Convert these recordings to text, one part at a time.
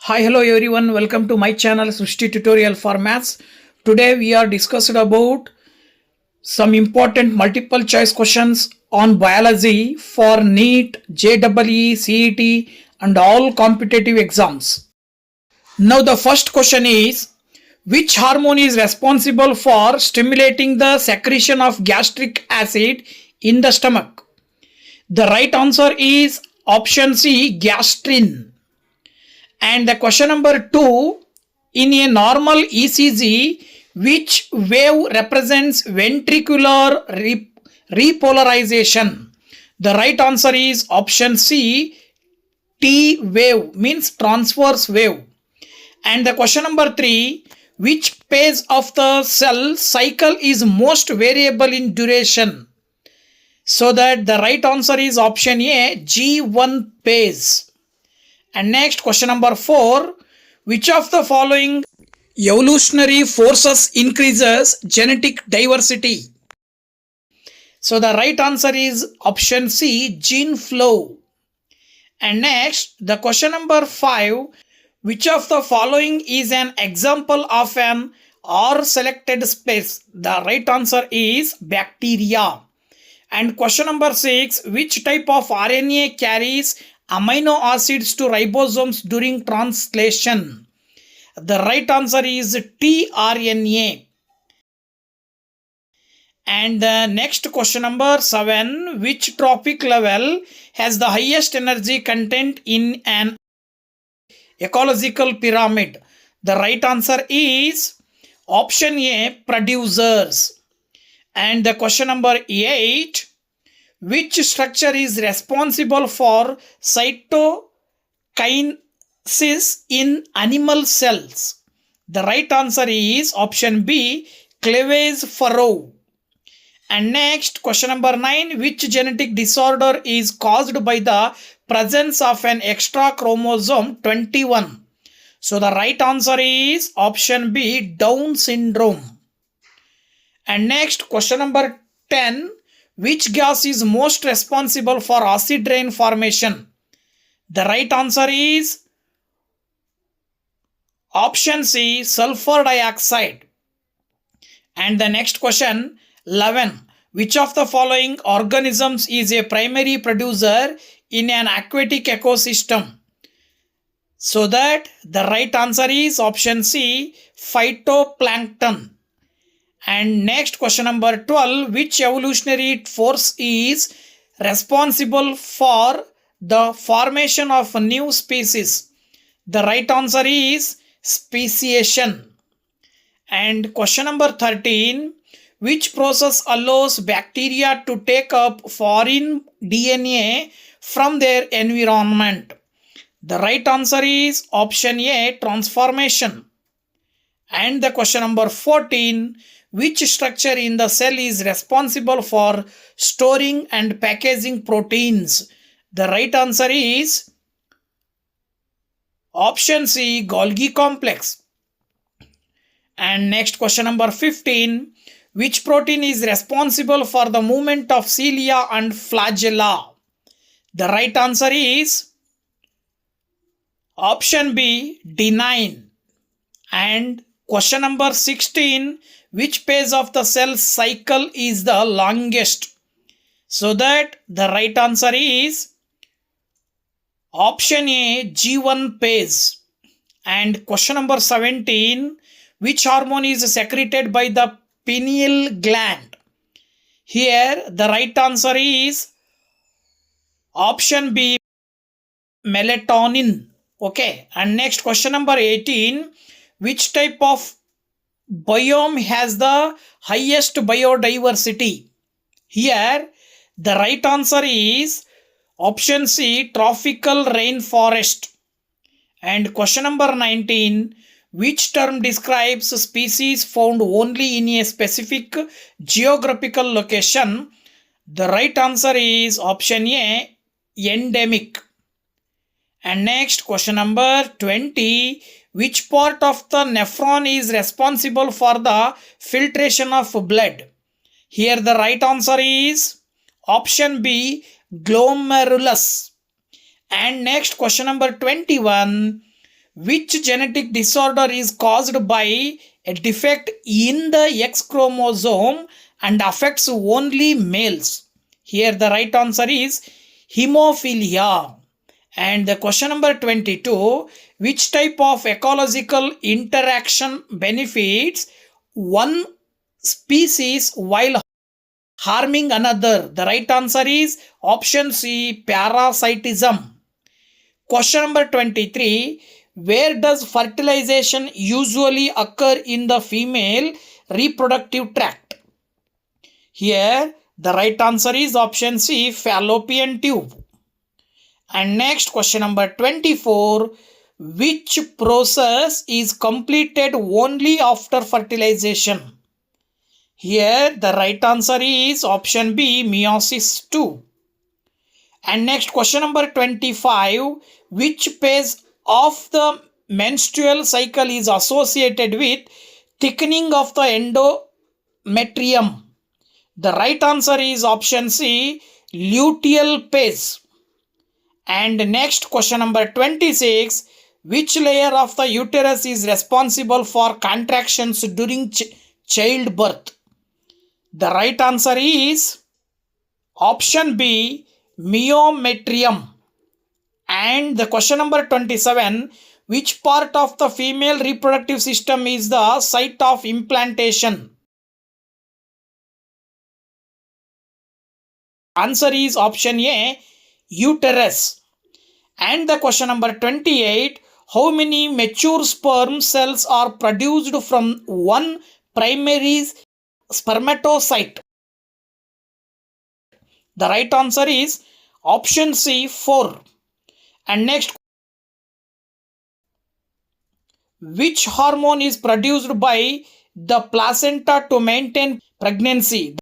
Hi, hello everyone. Welcome to my channel Srishti Tutorial for Maths. Today we are discussing about some important multiple choice questions on biology for NEET, JEE, CET and all competitive exams. Now the first question is, which hormone is responsible for stimulating the secretion of gastric acid in the stomach? The right answer is option C, gastrin. And the question number 2, in a normal ECG, which wave represents ventricular repolarization? The right answer is option C, T wave, means transverse wave. And the question number 3, which phase of the cell cycle is most variable in duration? So that the right answer is option A, G1 phase. And next, question number 4, which of the following evolutionary forces increases genetic diversity? So the right answer is option C, gene flow. And next, the question number 5, which of the following is an example of an R selected space? The right answer is bacteria. And question number 6, which type of RNA carries amino acids to ribosomes during translation? The right answer is tRNA. And the next question number 7, which trophic level has the highest energy content in an ecological pyramid? The right answer is option A, producers. And the question number 8, which structure is responsible for cytokinesis in animal cells? The right answer is option B, cleavage furrow. And next, question number 9, which genetic disorder is caused by the presence of an extra chromosome 21? So the right answer is option B, Down syndrome. And next, question number 10, which gas is most responsible for acid rain formation? The right answer is option C, sulfur dioxide. And the next question, 11, which of the following organisms is a primary producer in an aquatic ecosystem? So that the right answer is option C, phytoplankton. And next, question number 12, which evolutionary force is responsible for the formation of new species? The right answer is speciation. And question number 13, which process allows bacteria to take up foreign DNA from their environment? The right answer is option A, transformation. And the question number 14, which structure in the cell is responsible for storing and packaging proteins? The right answer is option C, Golgi complex. And next, question number 15, which protein is responsible for the movement of cilia and flagella? The right answer is option B, denine. And question number 16, which phase of the cell cycle is the longest? So that the right answer is option A, G1 phase. And question number 17, which hormone is secreted by the pineal gland? Here the right answer is option B, melatonin. Okay. And next, question number 18, which type of biome has the highest biodiversity? Here the right answer is option C, tropical rainforest. And question number 19, which term describes species found only in a specific geographical location? The right answer is option A, endemic. And next, question number 20, which part of the nephron is responsible for the filtration of blood? Here the right answer is option B, glomerulus. And next, question number 21, Which genetic disorder is caused by a defect in the X chromosome and affects only males? Here the right answer is hemophilia. And the question number 22, which type of ecological interaction benefits one species while harming another? The right answer is option C, parasitism. Question number 23, where does fertilization usually occur in the female reproductive tract? Here the right answer is option C, fallopian tube. And next, question number 24, which process is completed only after fertilization? Here the right answer is option B, meiosis II. And next, question number 25, which phase of the menstrual cycle is associated with thickening of the endometrium? The right answer is option C, luteal phase. And next, question number 26, which layer of the uterus is responsible for contractions during childbirth? The right answer is option B, myometrium. And the question number 27, which part of the female reproductive system is the site of implantation? Answer is option A, uterus. And the question number 28, how many mature sperm cells are produced from one primary spermatocyte? The right answer is option C, 4. And next, which hormone is produced by the placenta to maintain pregnancy?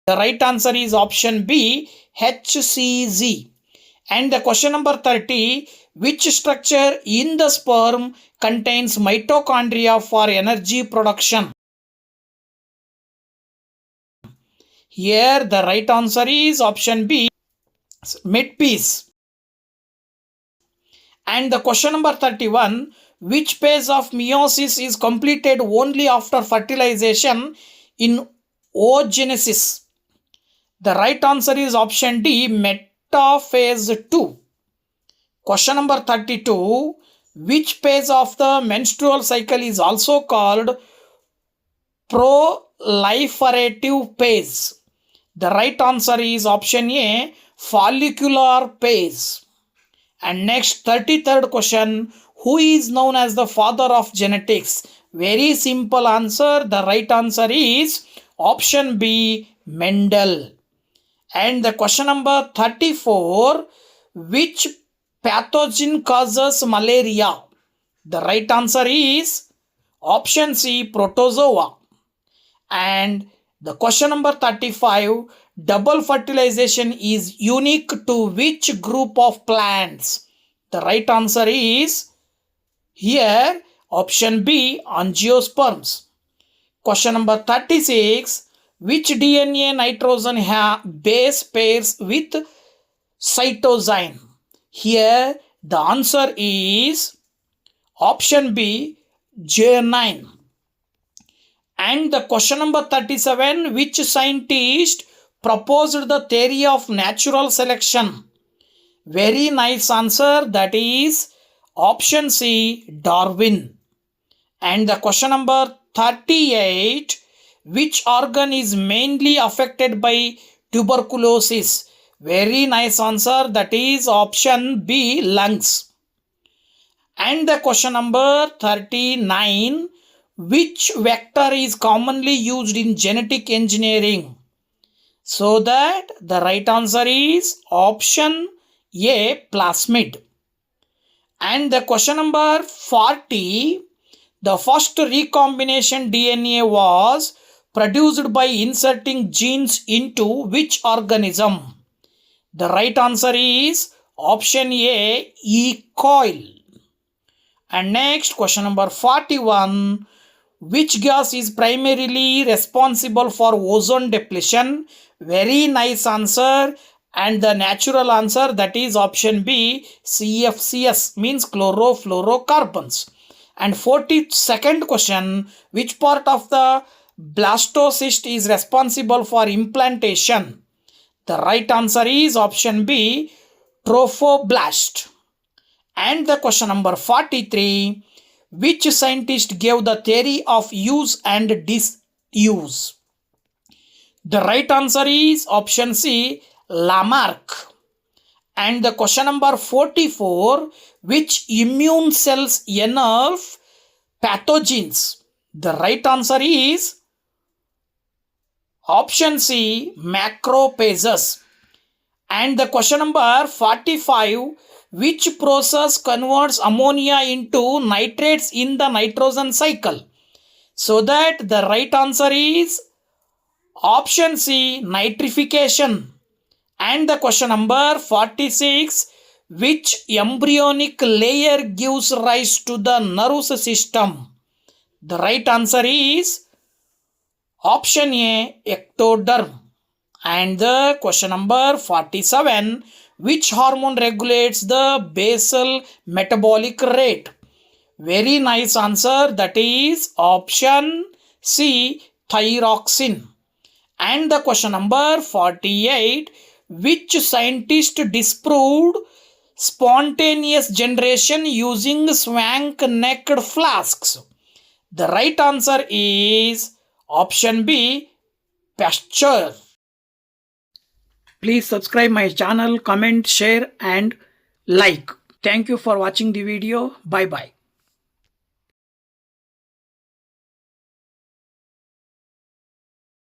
The right answer is option B, HCG. And the question number 30, which structure in the sperm contains mitochondria for energy production? Here the right answer is option B, midpiece. And the question number 31, which phase of meiosis is completed only after fertilization in oogenesis? The right answer is option D, metaphase 2. Question number 32, which phase of the menstrual cycle is also called proliferative phase? The right answer is option A, follicular phase. And next, 33rd question, who is known as the father of genetics? Very simple answer. The right answer is option B, Mendel. And the question number 34, which pathogen causes malaria? The right answer is option C, protozoa. And the question number 35, double fertilization is unique to which group of plants? The right answer is here option B, angiosperms. Question number 36, which DNA nitrogen base pairs with cytosine? Here the answer is option B, J9. And the question number 37, which scientist proposed the theory of natural selection? Very nice answer, that is option C, Darwin. And the question number 38, which organ is mainly affected by tuberculosis? Very nice answer, that is option B, lungs. And the question number 39, which vector is commonly used in genetic engineering? So that the right answer is option A, plasmid. And the question number 40, the first recombination DNA was produced by inserting genes into which organism? The right answer is option A, E. coli. And next, question number 41, which gas is primarily responsible for ozone depletion? Very nice answer, And the natural answer, that is option B, CFCs, means chlorofluorocarbons. And 42nd question, which part of the blastocyst is responsible for implantation? The right answer is option B, trophoblast. And the question number 43, which scientist gave the theory of use and disuse? The right answer is option C, Lamarck. And the question number 44, which immune cells engulf pathogens? The right answer is option C, macrophages. And the question number 45, which process converts ammonia into nitrates in the nitrogen cycle? So that the right answer is option C, nitrification. And the question number 46, which embryonic layer gives rise to the nervous system? The right answer is option A, ectoderm. And the question number 47, which hormone regulates the basal metabolic rate? Very nice answer, that is option C, thyroxine. And the question number 48, which scientist disproved spontaneous generation using swank-necked flasks? The right answer is option B, Pasteur. Please subscribe my channel, comment, share and like. Thank you for watching the video. Bye bye.